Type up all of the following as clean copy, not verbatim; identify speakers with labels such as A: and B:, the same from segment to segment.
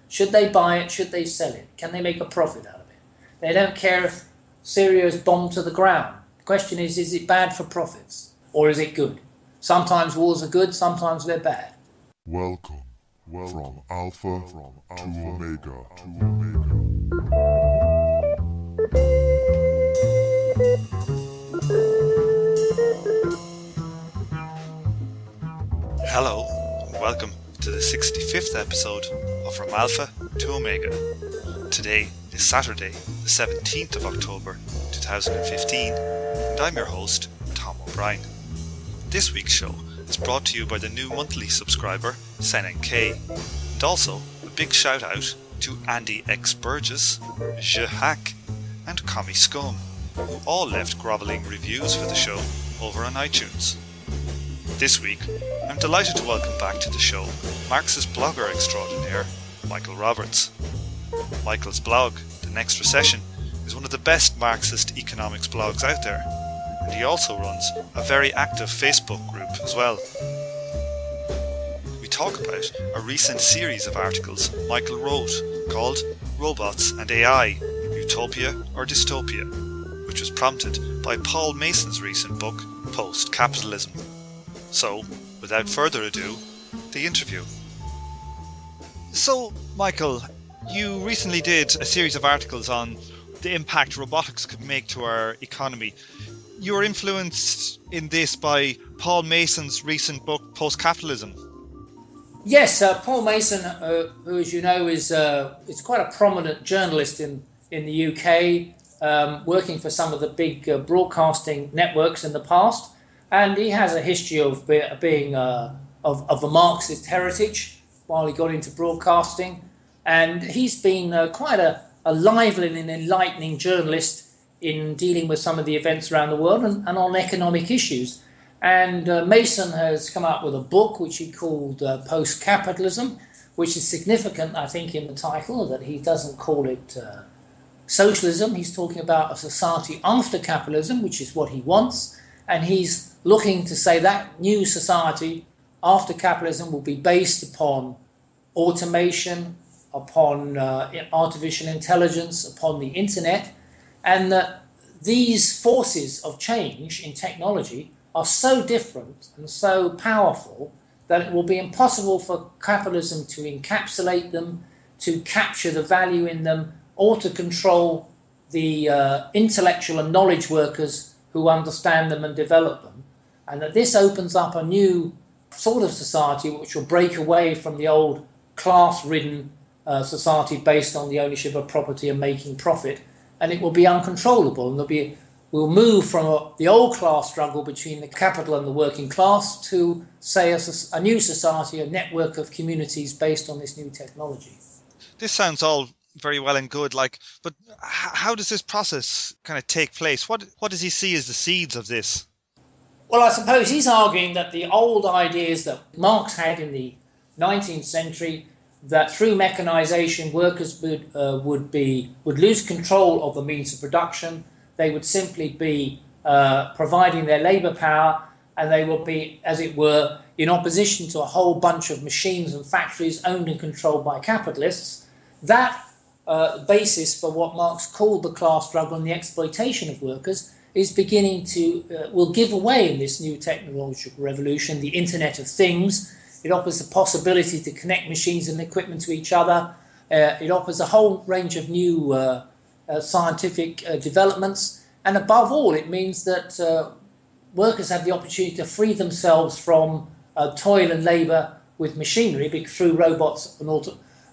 A: Should they buy it? Should they sell it? Can they make a profit out of it? They don't care if Syria is bombed to the ground. The question is it bad for profits or is it good? Sometimes wars are good, sometimes they're bad.
B: Welcome from Alpha to Omega.
C: Hello, and welcome to the 65th episode of From Alpha to Omega. Today is Saturday, the 17th of October 2015, and I'm your host, Tom O'Brien. This week's show is brought to you by the new monthly subscriber, SenNK, and also a big shout out to Andy X Burgess, Je Hack, and Commie Scum, who all left grovelling reviews for the show over on iTunes. This week, I'm delighted to welcome back to the show Marxist blogger extraordinaire, Michael Roberts. Michael's blog, The Next Recession, is one of the best Marxist economics blogs out there, and he also runs a very active Facebook group as well. We talk about a recent series of articles Michael wrote called Robots and AI, Utopia or Dystopia, which was prompted by Paul Mason's recent book, Post-Capitalism. So, without further ado, the interview. So, Michael, you recently did a series of articles on the impact robotics could make to our economy. You were influenced in this by Paul Mason's recent book, Post-Capitalism.
A: Yes, Paul Mason, who, as you know, is quite a prominent journalist in the UK, working for some of the big broadcasting networks in the past. And he has a history of being of a Marxist heritage while he got into broadcasting. And he's been quite a lively and enlightening journalist in dealing with some of the events around the world and on economic issues. And Mason has come up with a book which he called Post-Capitalism, which is significant, I think, in the title, that he doesn't call it socialism. He's talking about a society after capitalism, which is what he wants. And he's looking to say that new society after capitalism will be based upon automation, upon artificial intelligence, upon the internet, and that these forces of change in technology are so different and so powerful that it will be impossible for capitalism to encapsulate them, to capture the value in them, or to control the intellectual and knowledge workers who understand them and develop them. And that this opens up a new sort of society which will break away from the old class-ridden society based on the ownership of property and making profit, and it will be uncontrollable. And we'll move from the old class struggle between the capital and the working class to, say, a new society, a network of communities based on this new technology.
C: This sounds all very well and good, but how does this process kind of take place? What does he see as the seeds of this?
A: Well, I suppose he's arguing that the old ideas that Marx had in the 19th century, that through mechanization workers would lose control of the means of production, they would simply be providing their labor power, and they would be, as it were, in opposition to a whole bunch of machines and factories owned and controlled by capitalists. That basis for what Marx called the class struggle and the exploitation of workers is beginning to, will give away in this new technological revolution, the Internet of Things. It offers the possibility to connect machines and equipment to each other. It offers a whole range of new scientific developments. And above all, it means that workers have the opportunity to free themselves from toil and labour with machinery through robots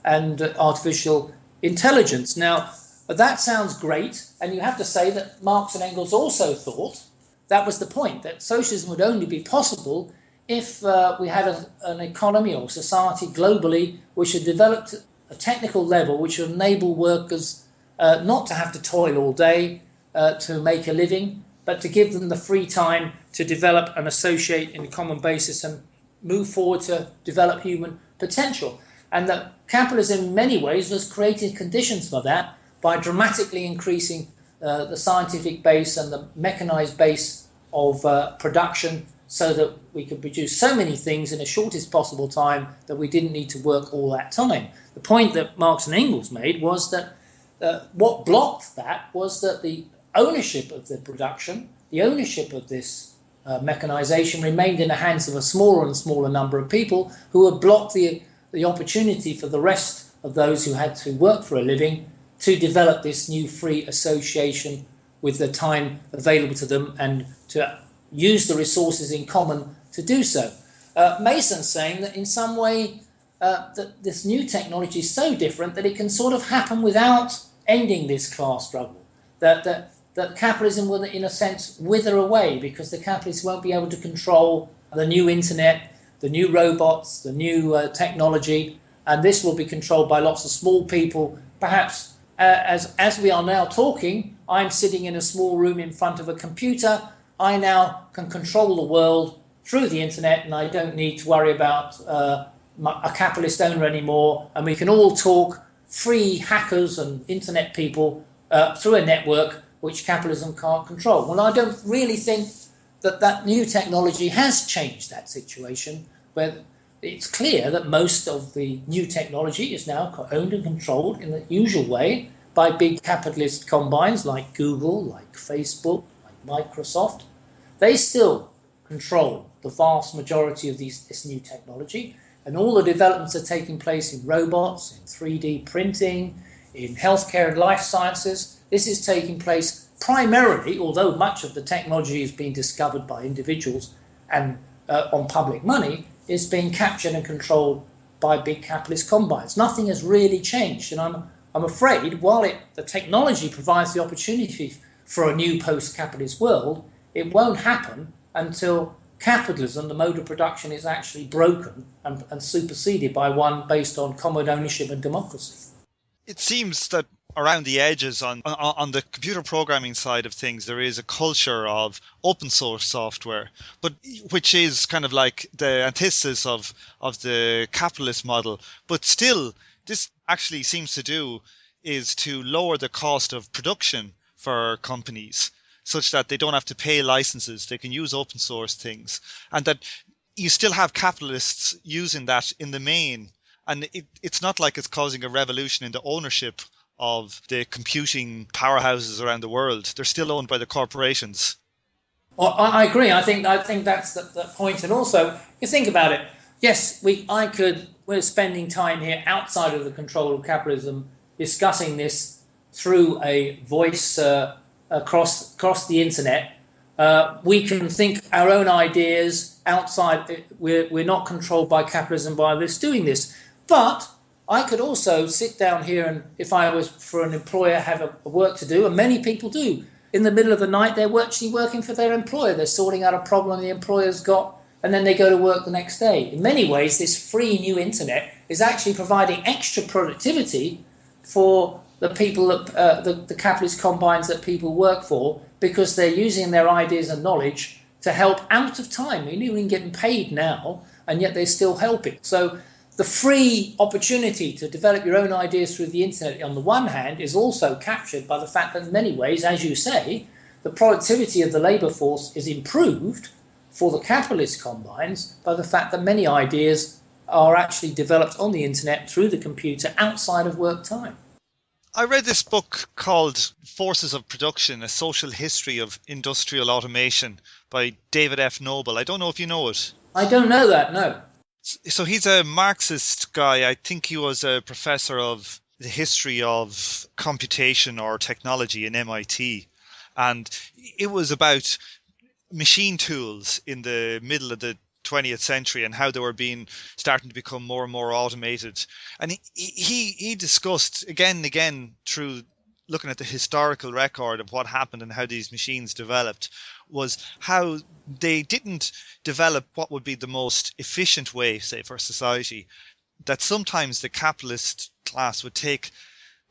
A: and artificial intelligence. Now, that sounds great, and you have to say that Marx and Engels also thought that was the point, that socialism would only be possible if we had an economy or society globally which had developed a technical level which would enable workers not to have to toil all day to make a living, but to give them the free time to develop and associate in a common basis and move forward to develop human potential. And that capitalism in many ways was creating conditions for that by dramatically increasing the scientific base and the mechanized base of production so that we could produce so many things in the shortest possible time that we didn't need to work all that time. The point that Marx and Engels made was that what blocked that was that the ownership of the production, the ownership of this mechanization remained in the hands of a smaller and smaller number of people who had blocked the opportunity for the rest of those who had to work for a living to develop this new free association with the time available to them and to use the resources in common to do so. Mason's saying that in some way that this new technology is so different that it can sort of happen without ending this class struggle, that capitalism will, in a sense, wither away because the capitalists won't be able to control the new internet, the new robots, the new technology, and this will be controlled by lots of small people. Perhaps as we are now talking, I'm sitting in a small room in front of a computer. I now can control the world through the internet, and I don't need to worry about a capitalist owner anymore, and we can all talk, free hackers and internet people, through a network which capitalism can't control. Well, I don't really think that new technology has changed that situation, where it's clear that most of the new technology is now owned and controlled in the usual way by big capitalist combines like Google, like Facebook, like Microsoft. They still control the vast majority of this new technology, and all the developments are taking place in robots, in 3D printing, in healthcare and life sciences. This is taking place primarily, although much of the technology is being discovered by individuals and on public money, is being captured and controlled by big capitalist combines. Nothing has really changed, and I'm afraid while the technology provides the opportunity for a new post-capitalist world, it won't happen until capitalism, the mode of production, is actually broken and superseded by one based on common ownership and democracy.
C: It seems that around the edges on the computer programming side of things, there is a culture of open source software, but which is kind of like the antithesis of the capitalist model. But still, this actually seems to do is to lower the cost of production for companies, such that they don't have to pay licenses, they can use open source things, and that you still have capitalists using that in the main. And it's not like it's causing a revolution in the ownership of the computing powerhouses around the world. They're still owned by the corporations.
A: Well, I agree. I think that's the point. And also, you think about it. Yes, we're spending time here outside of the control of capitalism, discussing this through a voice across the internet. We can think our own ideas outside. We're not controlled by capitalism by doing this. But I could also sit down here and, if I was for an employer, have a work to do, and many people do. In the middle of the night, they're actually working for their employer. They're sorting out a problem the employer's got, and then they go to work the next day. In many ways, this free new internet is actually providing extra productivity for the people, the capitalist combines that people work for, because they're using their ideas and knowledge to help out of time. They're even getting paid now, and yet they're still helping. So the free opportunity to develop your own ideas through the internet, on the one hand, is also captured by the fact that in many ways, as you say, the productivity of the labour force is improved for the capitalist combines by the fact that many ideas are actually developed on the internet through the computer outside of work time.
C: I read this book called Forces of Production, A Social History of Industrial Automation by David F. Noble. I don't know if you know it.
A: I don't know that, no.
C: So he's a Marxist guy. I think he was a professor of the history of computation or technology in MIT. And it was about machine tools in the middle of the 20th century and how they were starting to become more and more automated. And he discussed again and again, through looking at the historical record of what happened and how these machines developed, was how they didn't develop what would be the most efficient way, say, for society. That sometimes the capitalist class would take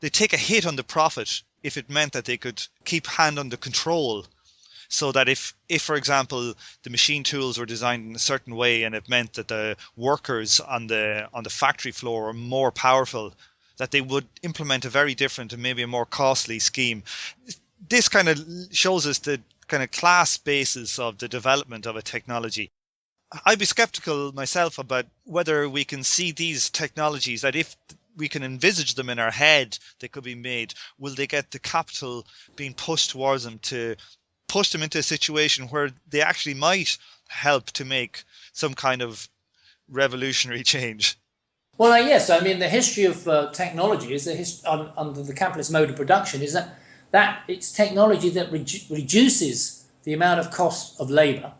C: a hit on the profit if it meant that they could keep hand on the control. So that if for example, the machine tools were designed in a certain way and it meant that the workers on the factory floor were more powerful, that they would implement a very different and maybe a more costly scheme. This kind of shows us the kind of class basis of the development of a technology. I'd be skeptical myself about whether we can see these technologies, that if we can envisage them in our head, they could be made. Will they get the capital being pushed towards them to push them into a situation where they actually might help to make some kind of revolutionary change?
A: Well, yes. I mean, the history of technology is under the capitalist mode of production is that it's technology that reduces the amount of cost of labour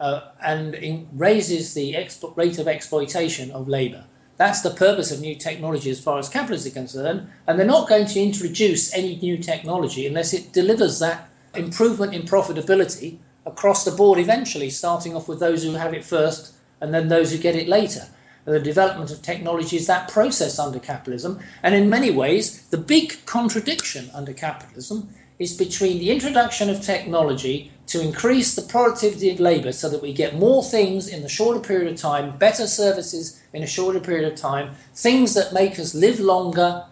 A: and raises the rate of exploitation of labour. That's the purpose of new technology as far as capitalists are concerned, and they're not going to introduce any new technology unless it delivers that improvement in profitability across the board eventually, starting off with those who have it first and then those who get it later. The development of technology is that process under capitalism, and in many ways the big contradiction under capitalism is between the introduction of technology to increase the productivity of labour so that we get more things in a shorter period of time, better services in a shorter period of time, things that make us live longer,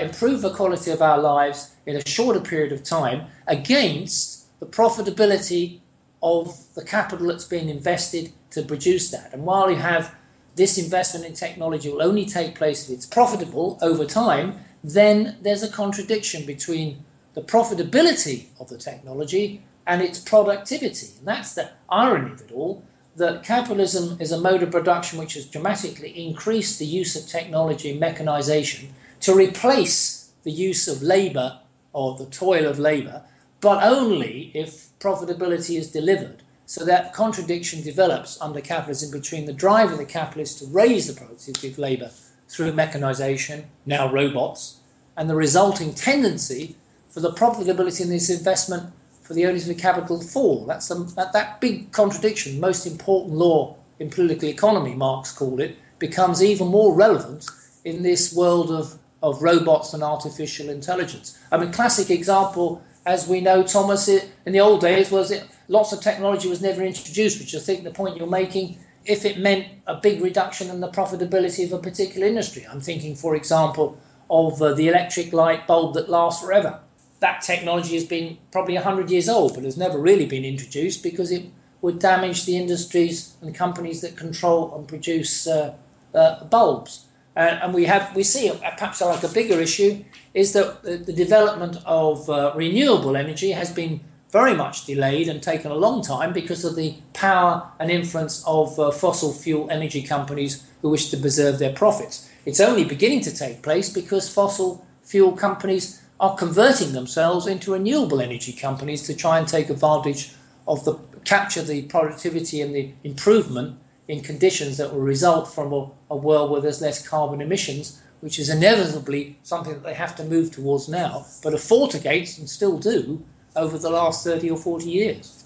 A: improve the quality of our lives in a shorter period of time, against the profitability of the capital that's been invested to produce that. And while you have this investment in technology will only take place if it's profitable over time, then there's a contradiction between the profitability of the technology and its productivity. And that's the irony of it all, that capitalism is a mode of production which has dramatically increased the use of technology and mechanization to replace the use of labour or the toil of labour, but only if profitability is delivered. So that contradiction develops under capitalism between the drive of the capitalists to raise the productivity of labour through mechanisation, now robots, and the resulting tendency for the profitability in this investment for the owners of the capital to fall. That's that big contradiction, most important law in political economy, Marx called it, becomes even more relevant in this world of robots and artificial intelligence. I mean, classic example, as we know, Thomas, in the old days, was it lots of technology was never introduced, which I think the point you're making, if it meant a big reduction in the profitability of a particular industry. I'm thinking, for example, of the electric light bulb that lasts forever. That technology has been probably 100 years old, but has never really been introduced because it would damage the industries and companies that control and produce bulbs. And we see perhaps like a bigger issue is that the development of renewable energy has been very much delayed and taken a long time because of the power and influence of fossil fuel energy companies who wish to preserve their profits. It's only beginning to take place because fossil fuel companies are converting themselves into renewable energy companies to try and take advantage of capture the productivity and the improvement in conditions that will result from a world where there's less carbon emissions, which is inevitably something that they have to move towards now, but have fought against and still do over the last 30 or 40 years.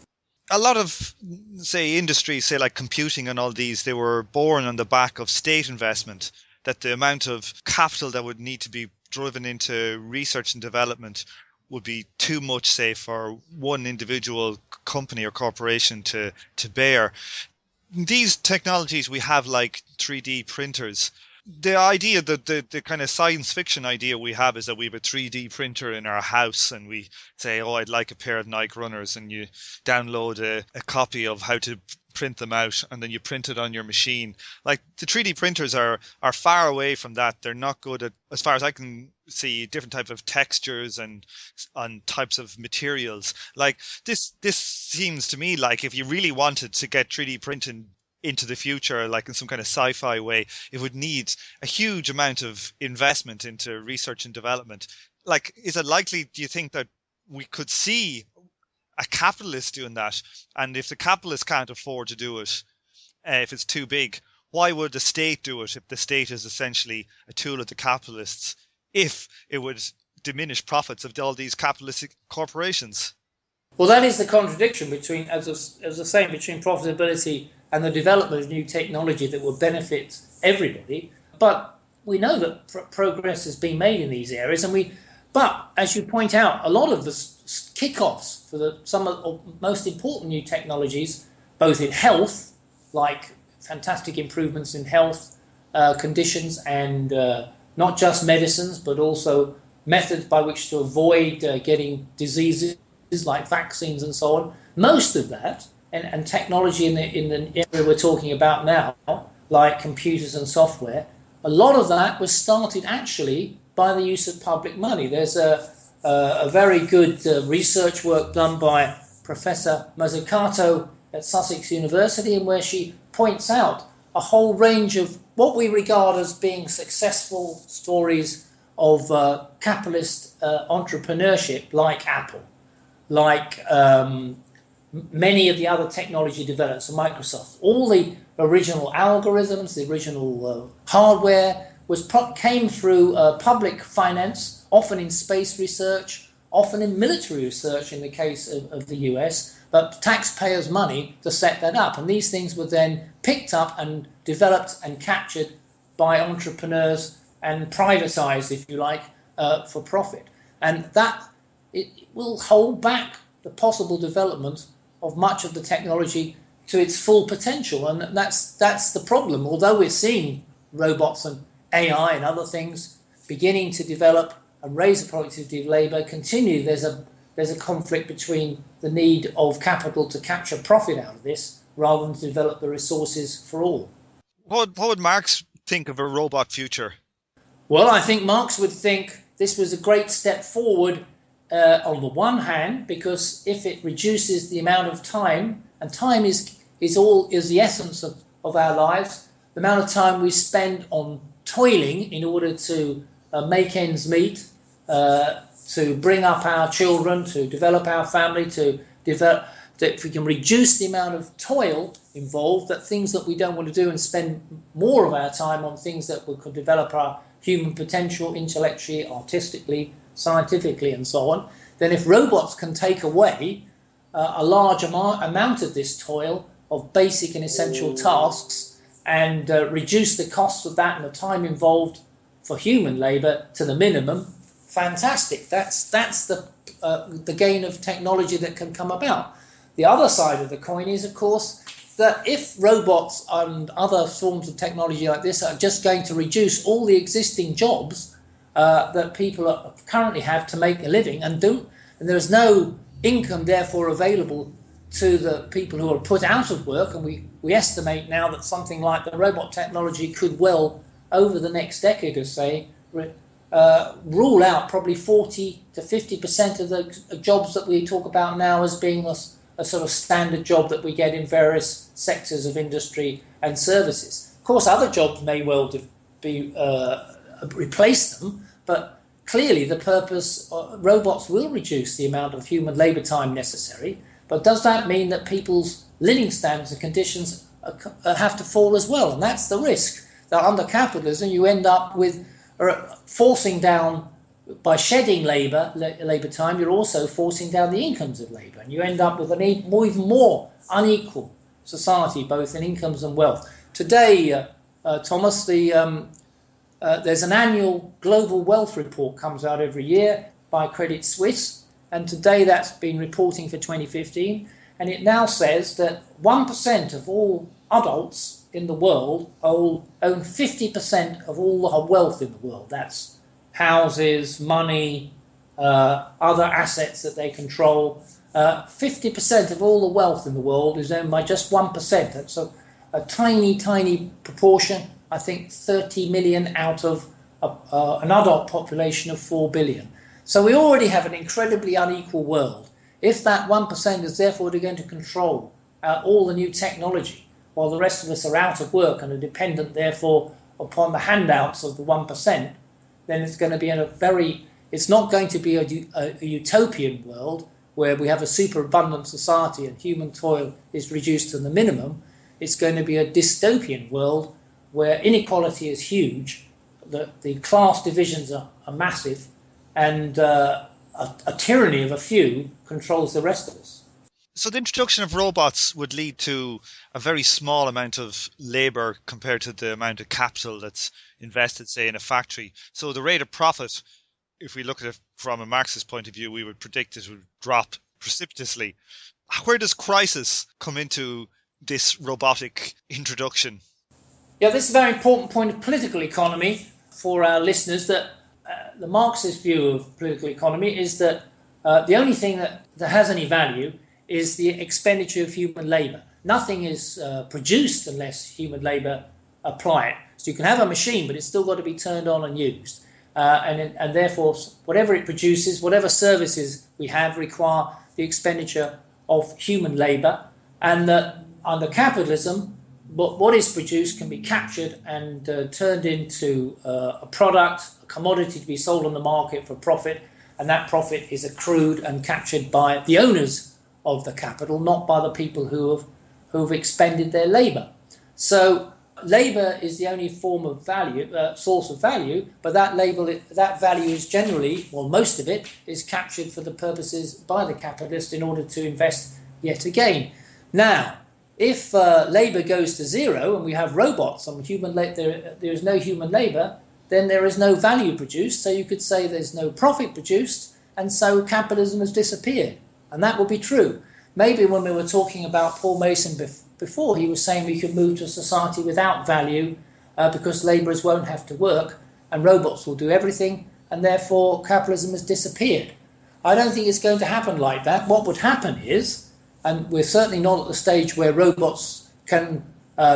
C: A lot of, say, industries, say like computing and all these, they were born on the back of state investment, that the amount of capital that would need to be driven into research and development would be too much, say, for one individual company or corporation to bear. These technologies we have, like 3D printers, the idea that the kind of science fiction idea we have is that we have a 3D printer in our house and we say, oh, I'd like a pair of Nike runners, and you download a copy of how to print them out and then you print it on your machine. Like, the 3D printers are far away from that. They're not good at, as far as I can see, different types of textures and types of materials. Like, this seems to me like if you really wanted to get 3D printing into the future, like in some kind of sci-fi way, it would need a huge amount of investment into research and development. Like, is it likely, do you think, that we could see a capitalist doing that? And if the capitalist can't afford to do it, if it's too big, why would the state do it if the state is essentially a tool of the capitalists, if it would diminish profits of all these capitalistic corporations?
A: Well, that is the contradiction between, as I was saying, between profitability and the development of new technology that will benefit everybody. But we know that progress has been made in these areas, but as you point out, a lot of the kickoffs for some of the most important new technologies, both in health, like fantastic improvements in health conditions and not just medicines, but also methods by which to avoid getting diseases like vaccines and so on. Most of that and technology in the area we're talking about now, like computers and software, a lot of that was started actually by the use of public money. There's a very good research work done by Professor Mazzucato at Sussex University, in where she points out a whole range of what we regard as being successful stories of capitalist entrepreneurship, like Apple, like many of the other technology developers of Microsoft. All the original algorithms, the original hardware came through public finance, often in space research, often in military research in the case of the US, but taxpayers' money to set that up. And these things were then picked up and developed and captured by entrepreneurs and privatized, if you like, for profit. And that it will hold back the possible development of much of the technology to its full potential. And that's the problem. Although we're seeing robots and AI and other things beginning to develop and raise the productivity of labour, there's a conflict between the need of capital to capture profit out of this rather than to develop the resources for all.
C: What would Marx think of a robot future?
A: Well, I think Marx would think this was a great step forward on the one hand, because if it reduces the amount of time, and time is the essence of our lives, the amount of time we spend on toiling in order to make ends meet, to bring up our children, to develop our family, that if we can reduce the amount of toil involved, that things that we don't want to do and spend more of our time on things that could develop our human potential intellectually, artistically, scientifically, and so on, then if robots can take away a large amount of this toil of basic and essential tasks and reduce the cost of that and the time involved for human labour to the minimum, fantastic. That's the gain of technology that can come about. The other side of the coin is, of course, that if robots and other forms of technology like this are just going to reduce all the existing jobs that people currently have to make a living and there's no income therefore available to the people who are put out of work, and we estimate now that something like the robot technology could well, over the next decade or say, rule out probably 40 to 50% of the jobs that we talk about now as being a sort of standard job that we get in various sectors of industry and services. Of course, other jobs may well be replace them, but clearly the purpose, robots will reduce the amount of human labour time necessary, but does that mean that people's living standards and conditions have to fall as well? And that's the risk, that under capitalism you end up with forcing down, by shedding labour time, you're also forcing down the incomes of labour, and you end up with an even more unequal society, both in incomes and wealth. Today, Thomas, there's an annual global wealth report comes out every year by Credit Suisse, and today that's been reporting for 2015, and it now says that 1% of all adults in the world own 50% of all the wealth in the world. That's houses, money, other assets that they control. 50% of all the wealth in the world is owned by just 1%. That's a tiny, tiny proportion. I think 30 million out of an adult population of 4 billion. So we already have an incredibly unequal world. If that 1% is therefore going to control all the new technology, while the rest of us are out of work and are dependent therefore upon the handouts of the 1%, then it's going to be it's not going to be a utopian world where we have a superabundant society and human toil is reduced to the minimum. It's going to be a dystopian world where inequality is huge, the class divisions are massive, and a tyranny of a few controls the rest of us.
C: So the introduction of robots would lead to a very small amount of labour compared to the amount of capital that's invested, say, in a factory. So the rate of profit, if we look at it from a Marxist point of view, we would predict it would drop precipitously. Where does crisis come into this robotic introduction?
A: Yeah, this is a very important point of political economy for our listeners, that the Marxist view of political economy is that the only thing that has any value is the expenditure of human labour. Nothing is produced unless human labour apply it. So you can have a machine, but it's still got to be turned on and used. And therefore, whatever it produces, whatever services we have require the expenditure of human labour. And under capitalism, what is produced can be captured and turned into a product, a commodity to be sold on the market for profit. And that profit is accrued and captured by the owners of the capital, not by the people who have expended their labour. So labour is the only form of value, source of value, but that value is generally, well, most of it is captured for the purposes by the capitalist in order to invest yet again. Now, if labour goes to zero and we have robots and there is no human labour, then there is no value produced. So you could say there's no profit produced, and so capitalism has disappeared. And that would be true. Maybe when we were talking about Paul Mason before, he was saying we could move to a society without value because labourers won't have to work and robots will do everything, and therefore capitalism has disappeared. I don't think it's going to happen like that. What would happen is, and we're certainly not at the stage where robots can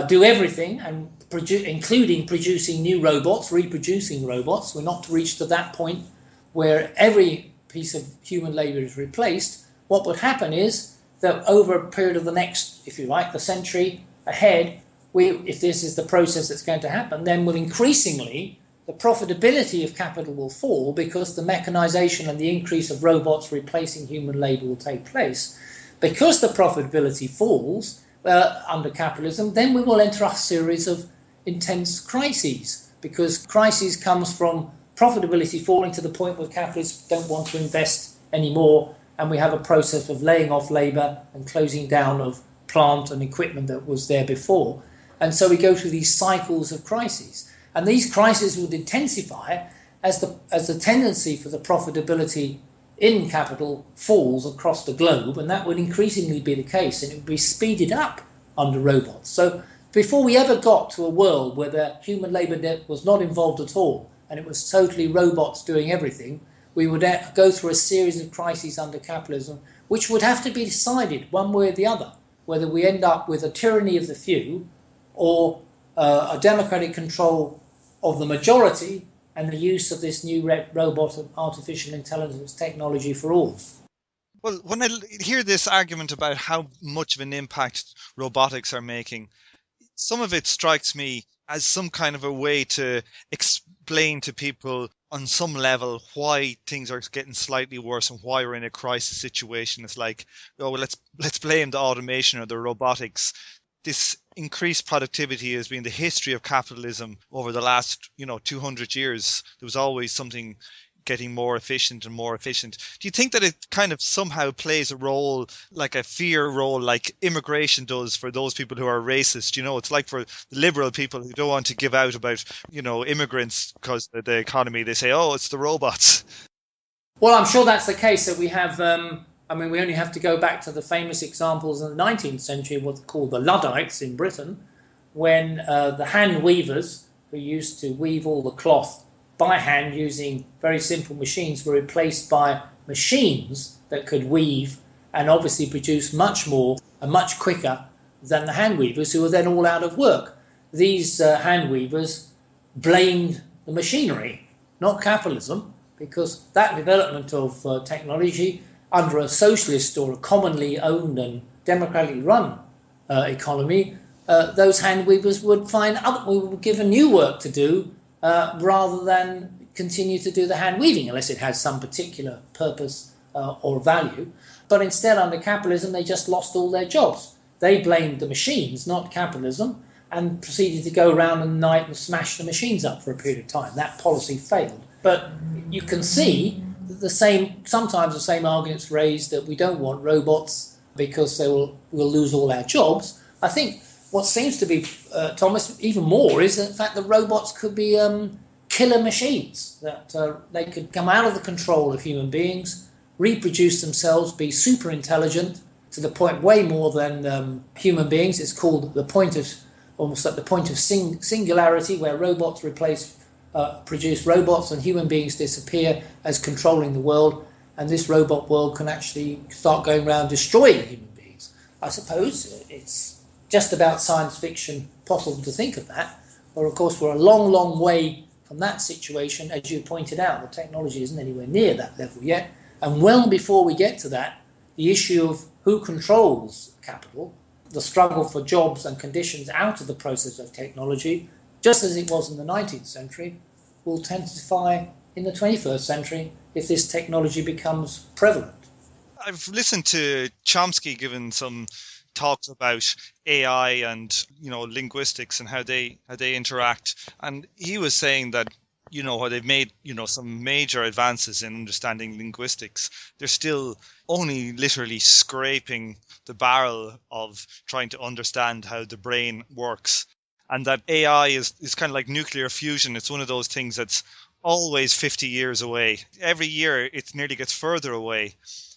A: do everything, and including producing new robots, reproducing robots. We're not reached to that point where every piece of human labour is replaced. What would happen is that over a period of the next, if you like, the century ahead, if this is the process that's going to happen, then increasingly the profitability of capital will fall because the mechanisation and the increase of robots replacing human labour will take place. Because the profitability falls under capitalism, then we will enter a series of intense crises, because crises comes from profitability falling to the point where capitalists don't want to invest anymore, and we have a process of laying off labour and closing down of plant and equipment that was there before. And so we go through these cycles of crises. And these crises would intensify as the tendency for the profitability in capital falls across the globe, and that would increasingly be the case, and it would be speeded up under robots. So before we ever got to a world where the human labour was not involved at all, and it was totally robots doing everything, we would go through a series of crises under capitalism, which would have to be decided one way or the other, whether we end up with a tyranny of the few or a democratic control of the majority and the use of this new robot and artificial intelligence technology for all.
C: Well, when I hear this argument about how much of an impact robotics are making, some of it strikes me as some kind of a way to explain to people on some level why things are getting slightly worse and why we're in a crisis situation. It's like, oh, well, let's blame the automation or the robotics. This increased productivity has been the history of capitalism over the last, 200 years. There was always something getting more efficient and more efficient. Do you think that it kind of somehow plays a role, like a fear role, like immigration does for those people who are racist? It's like for the liberal people who don't want to give out about, immigrants because of the economy. They say, oh, it's the robots.
A: Well, I'm sure that's the case, that we have, we only have to go back to the famous examples in the 19th century, what's called the Luddites in Britain, when the hand weavers, who used to weave all the cloth by hand using very simple machines, were replaced by machines that could weave and obviously produce much more and much quicker than the hand weavers, who were then all out of work. These hand weavers blamed the machinery, not capitalism, because that development of technology under a socialist or a commonly owned and democratically run economy, those hand weavers would would given new work to do rather than continue to do the hand weaving, unless it had some particular purpose or value. But instead, under capitalism, they just lost all their jobs. They blamed the machines, not capitalism, and proceeded to go around in the night and smash the machines up for a period of time. That policy failed. But you can see that sometimes the same arguments raised that we don't want robots because we'll lose all our jobs. I think what seems to be, Thomas, even more is the fact that robots could be killer machines, that they could come out of the control of human beings, reproduce themselves, be super intelligent to the point way more than human beings. It's called almost at the point of singularity, where robots produce robots and human beings disappear as controlling the world. and this robot world can actually start going around destroying human beings. I suppose it's just about science fiction possible to think of that. But of course, we're a long, long way from that situation. As you pointed out, the technology isn't anywhere near that level yet. And well before we get to that, the issue of who controls capital, the struggle for jobs and conditions out of the process of technology, just as it was in the 19th century, will intensify in the 21st century if this technology becomes prevalent.
C: I've listened to Chomsky giving some talks about AI and linguistics and how they interact, and he was saying that while they've made some major advances in understanding linguistics, they're still only literally scraping the barrel of trying to understand how the brain works, and that AI is kind of like nuclear fusion. It's one of those things that's always 50 years away. Every year it nearly gets further away.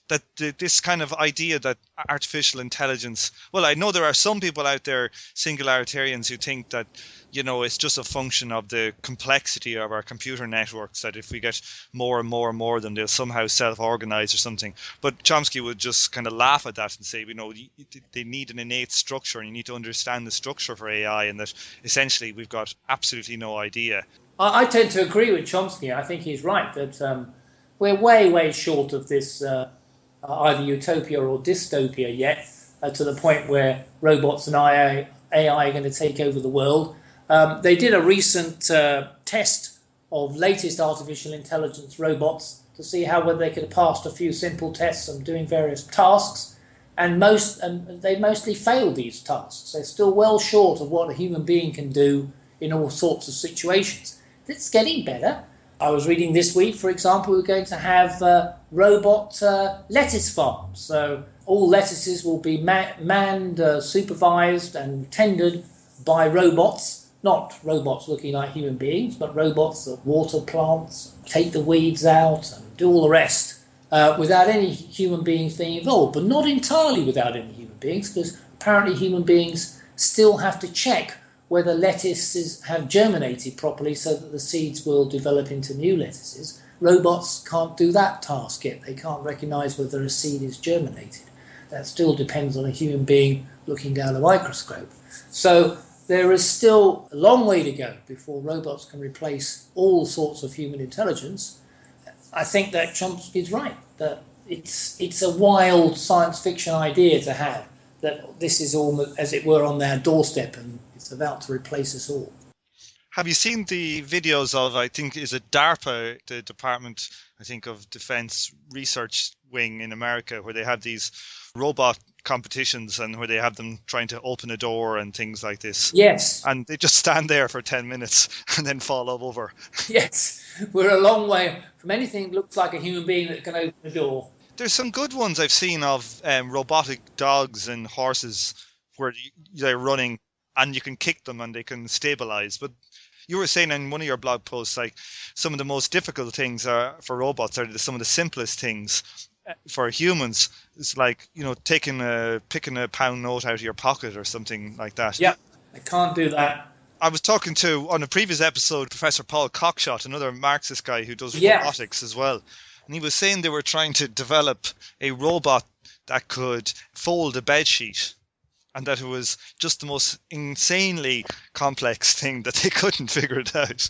C: That this kind of idea that artificial intelligence, well, I know there are some people out there, singularitarians, who think that, it's just a function of the complexity of our computer networks, that if we get more and more and more of them, they'll somehow self-organize or something. But Chomsky would just kind of laugh at that and say, they need an innate structure, and you need to understand the structure for AI, and that essentially we've got absolutely no idea.
A: I tend to agree with Chomsky. I think he's right that we're way, way short of this either utopia or dystopia yet, to the point where robots and AI are going to take over the world. They did a recent test of latest artificial intelligence robots to see whether they could have passed a few simple tests on doing various tasks, and they mostly failed these tasks. They're still well short of what a human being can do in all sorts of situations. It's getting better. I was reading this week, for example, we're going to have robot lettuce farms. So all lettuces will be manned, supervised and tended by robots, not robots looking like human beings, but robots that water plants, take the weeds out and do all the rest without any human beings being involved, but not entirely without any human beings, because apparently human beings still have to check whether lettuces have germinated properly so that the seeds will develop into new lettuces. Robots can't do that task yet. They can't recognise whether a seed is germinated. That still depends on a human being looking down a microscope. So there is still a long way to go before robots can replace all sorts of human intelligence. I think that Chomsky is right, that it's a wild science fiction idea to have, that this is all, as it were, on their doorstep and it's about to replace us all.
C: Have you seen the videos of, I think, is it DARPA, the Department, I think, of Defense Research Wing in America, where they have these robot competitions and where they have them trying to open a door and things like this?
A: Yes.
C: And they just stand there for 10 minutes and then fall over.
A: Yes. We're a long way from anything that looks like a human being that can open a door.
C: There's some good ones I've seen of robotic dogs and horses where they're running and you can kick them and they can stabilize. But you were saying in one of your blog posts, like, some of the most difficult things for robots are some of the simplest things. For humans, it's like, picking a pound note out of your pocket or something like that.
A: Yeah, I can't do that.
C: I was talking to, on a previous episode, Professor Paul Cockshott, another Marxist guy who does robotics as well. And he was saying they were trying to develop a robot that could fold a bedsheet, and that it was just the most insanely complex thing that they couldn't figure it out.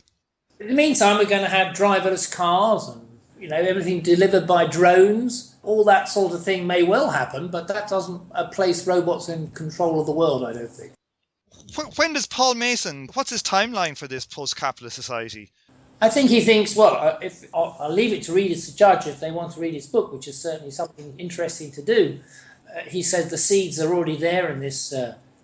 A: In the meantime, we're going to have driverless cars and everything delivered by drones. All that sort of thing may well happen, but that doesn't place robots in control of the world, I don't think.
C: When does Paul Mason, what's his timeline for this post-capitalist society?
A: I think he thinks, I'll leave it to readers to judge if they want to read his book, which is certainly something interesting to do. He says the seeds are already there in this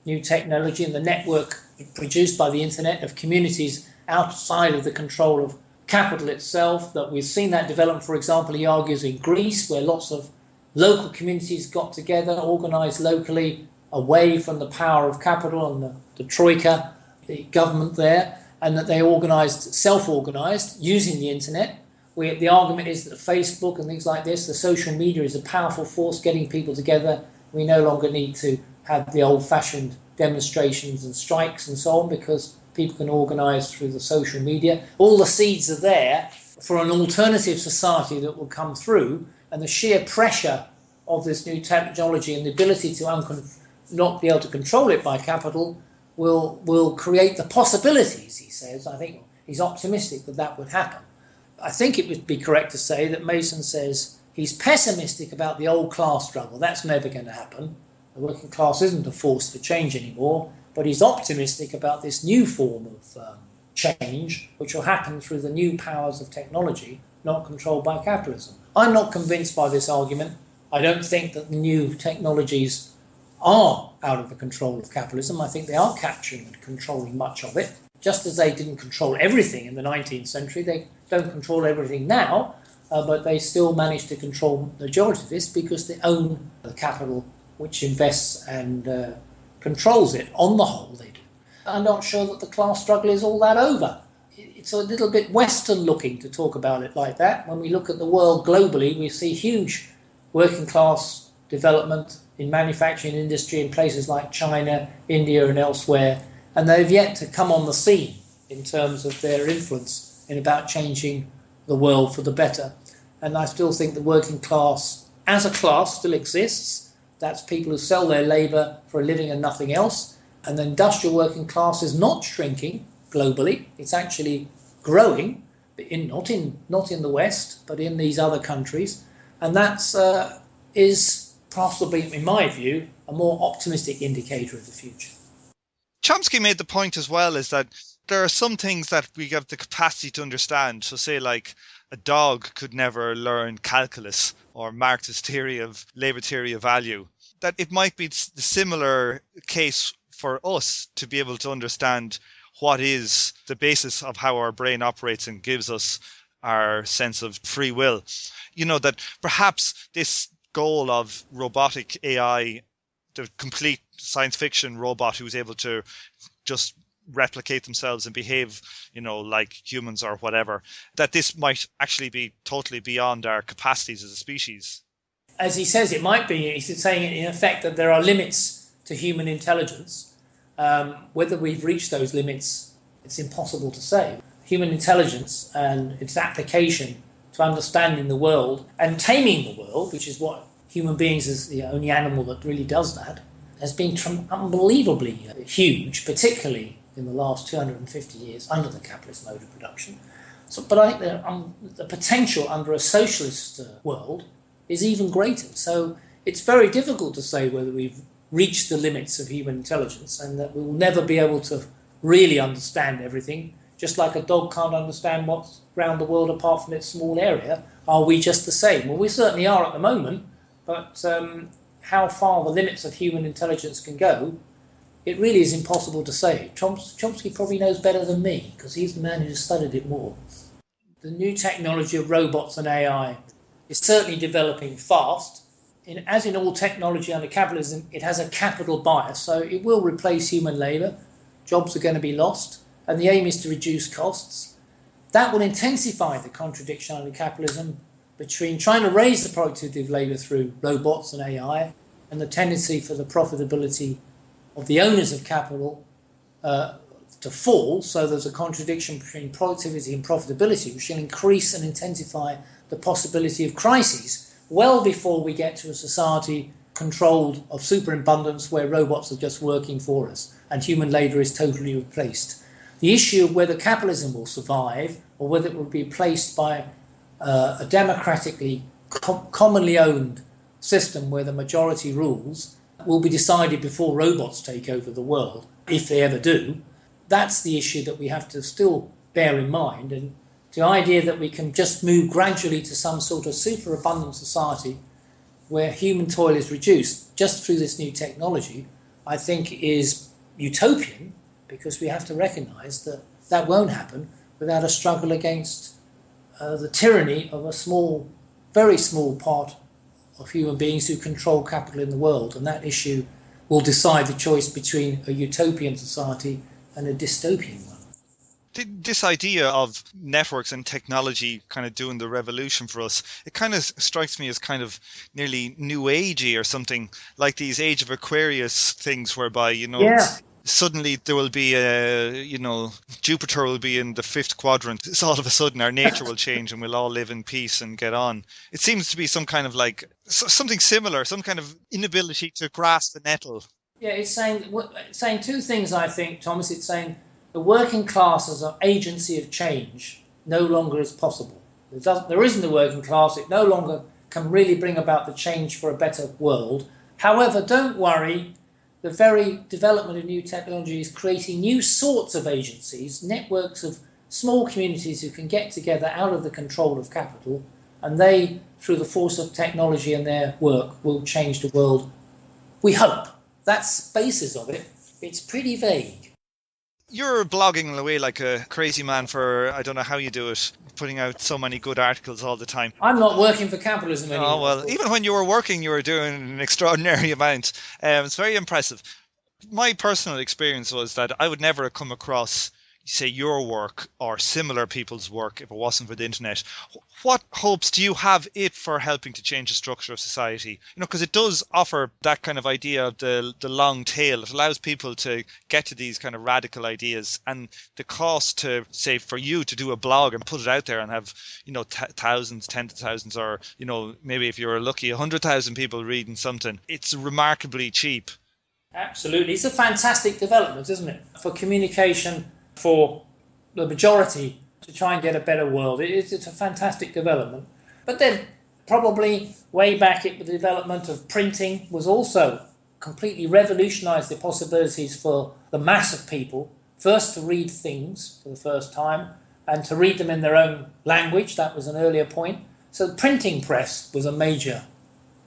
A: new technology and the network produced by the internet of communities outside of the control of capital itself, that we've seen that develop, for example, he argues, in Greece, where lots of local communities got together, organised locally, away from the power of capital and the troika, the government there, and that they organised, self-organised, using the internet. The argument is that Facebook and things like this, the social media, is a powerful force getting people together. We no longer need to have the old-fashioned demonstrations and strikes and so on, because people can organise through the social media. All the seeds are there for an alternative society that will come through, And the sheer pressure of this new technology and the ability to not be able to control it by capital will create the possibilities, he says. I think he's optimistic that that would happen. I think it would be correct to say that Mason says he's pessimistic about the old class struggle. That's never going to happen. The working class isn't a force for change anymore, but he's optimistic about this new form of change, which will happen through the new powers of technology, not controlled by capitalism. I'm not convinced by this argument. I don't think that the new technologies are out of the control of capitalism. I think they are capturing and controlling much of it. Just as they didn't control everything in the 19th century, they don't control everything now, but they still manage to control the majority of this because they own the capital which invests and controls it. On the whole, they do. I'm not sure that the class struggle is all that over. It's a little bit Western looking to talk about it like that. When we look at the world globally, we see huge working class development in manufacturing industry in places like China, India and elsewhere, and they've yet to come on the scene in terms of their influence in about changing the world for the better. And I still think the working class as a class still exists. That's people who sell their labour for a living and nothing else. And the industrial working class is not shrinking globally. It's actually growing, not in the West, but in these other countries. And that is possibly, in my view, a more optimistic indicator of the future.
C: Chomsky made the point as well is that there are some things that we have the capacity to understand. So say like a dog could never learn calculus or Marx's labour theory of value. That it might be the similar case for us to be able to understand what is the basis of how our brain operates and gives us our sense of free will. You know, that perhaps this goal of robotic AI, the complete science fiction robot who's able to just replicate themselves and behave, you know, like humans or whatever, that this might actually be totally beyond our capacities as a species.
A: As he says, it might be. He's saying in effect that there are limits to human intelligence. Whether we've reached those limits, it's impossible to say. Human intelligence and its application to understanding the world and taming the world, which is what human beings is the only animal that really does that, has been unbelievably huge, particularly in the last 250 years under the capitalist mode of production. But I think the potential under a socialist world is even greater. So it's very difficult to say whether we've reached the limits of human intelligence and that we will never be able to really understand everything. Just like a dog can't understand what's around the world apart from its small area, are we just the same? Well, we certainly are at the moment, but how far the limits of human intelligence can go, it really is impossible to say. Chomsky probably knows better than me, because he's the man who's studied it more. The new technology of robots and AI is certainly developing fast. As in all technology under capitalism, it has a capital bias, so it will replace human labour. Jobs are going to be lost, and the aim is to reduce costs. That will intensify the contradiction under capitalism between trying to raise the productivity of labour through robots and AI and the tendency for the profitability of the owners of capital to fall. So there's a contradiction between productivity and profitability, which will increase and intensify the possibility of crises well before we get to a society controlled of superabundance where robots are just working for us and human labour is totally replaced. The issue of whether capitalism will survive or whether it will be replaced by a democratically commonly owned system where the majority rules will be decided before robots take over the world, if they ever do. That's the issue that we have to still bear in mind. And the idea that we can just move gradually to some sort of superabundant society where human toil is reduced just through this new technology, I think is utopian, because we have to recognise that that won't happen without a struggle against the tyranny of a small, very small part of human beings who control capital in the world. And that issue will decide the choice between a utopian society and a dystopian one.
C: This idea of networks and technology kind of doing the revolution for us, it kind of strikes me as kind of nearly new agey or something, like these Age of Aquarius things whereby, you know, suddenly there will be Jupiter will be in the 5th quadrant. It's all of a sudden our nature will change and we'll all live in peace and get on. It seems to be some kind of something similar, some kind of inability to grasp the nettle.
A: Yeah, it's saying two things, I think, Thomas. It's saying the working class as an agency of change no longer is possible. There isn't a working class. It no longer can really bring about the change for a better world. However, don't worry. The very development of new technology is creating new sorts of agencies, networks of small communities who can get together out of the control of capital, and they, through the force of technology and their work, will change the world. We hope. That's the basis of it. It's pretty vague.
C: You're blogging away like a crazy man for, I don't know how you do it, putting out so many good articles all the time.
A: I'm not working for capitalism anymore.
C: Oh, well, even when you were working, you were doing an extraordinary amount. It's very impressive. My personal experience was that I would never have come across, say, your work or similar people's work if it wasn't for the internet. What hopes do you have it for helping to change the structure of society? Because it does offer that kind of idea of the long tail. It allows people to get to these kind of radical ideas, and the cost to, say, for you to do a blog and put it out there and have, thousands, tens of thousands, or, maybe if you're lucky, 100,000 people reading something, it's remarkably cheap.
A: Absolutely. It's a fantastic development, isn't it? For communication, for the majority to try and get a better world. It's a fantastic development. But then probably way back the development of printing was also completely revolutionised the possibilities for the mass of people, first to read things for the first time and to read them in their own language. That was an earlier point. So the printing press was a major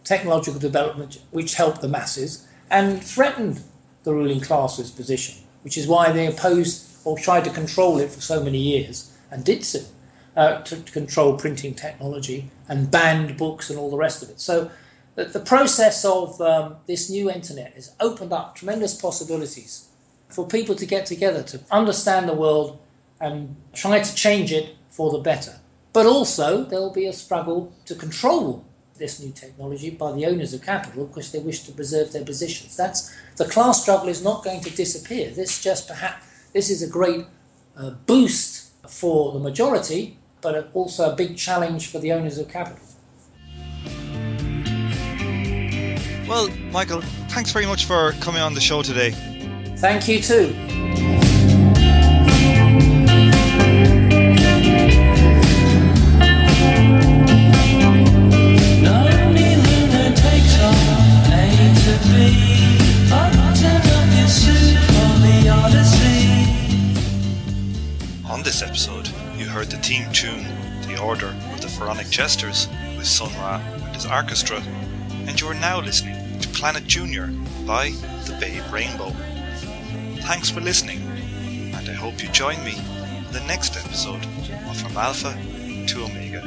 A: technological development which helped the masses and threatened the ruling class's position, which is why they opposed or tried to control it for so many years, and did so, to control printing technology and banned books and all the rest of it. So the process of this new internet has opened up tremendous possibilities for people to get together, to understand the world and try to change it for the better. But also there will be a struggle to control this new technology by the owners of capital because they wish to preserve their positions. The class struggle is not going to disappear. This is a great boost for the majority, but also a big challenge for the owners of capital.
C: Well, Michael, thanks very much for coming on the show today.
A: Thank you too.
C: On this episode, you heard the theme tune, The Order of the Pharaonic Jesters, with Sun Ra and his orchestra, and you are now listening to Planet Junior by the Babe Rainbow. Thanks for listening, and I hope you join me in the next episode of From Alpha to Omega.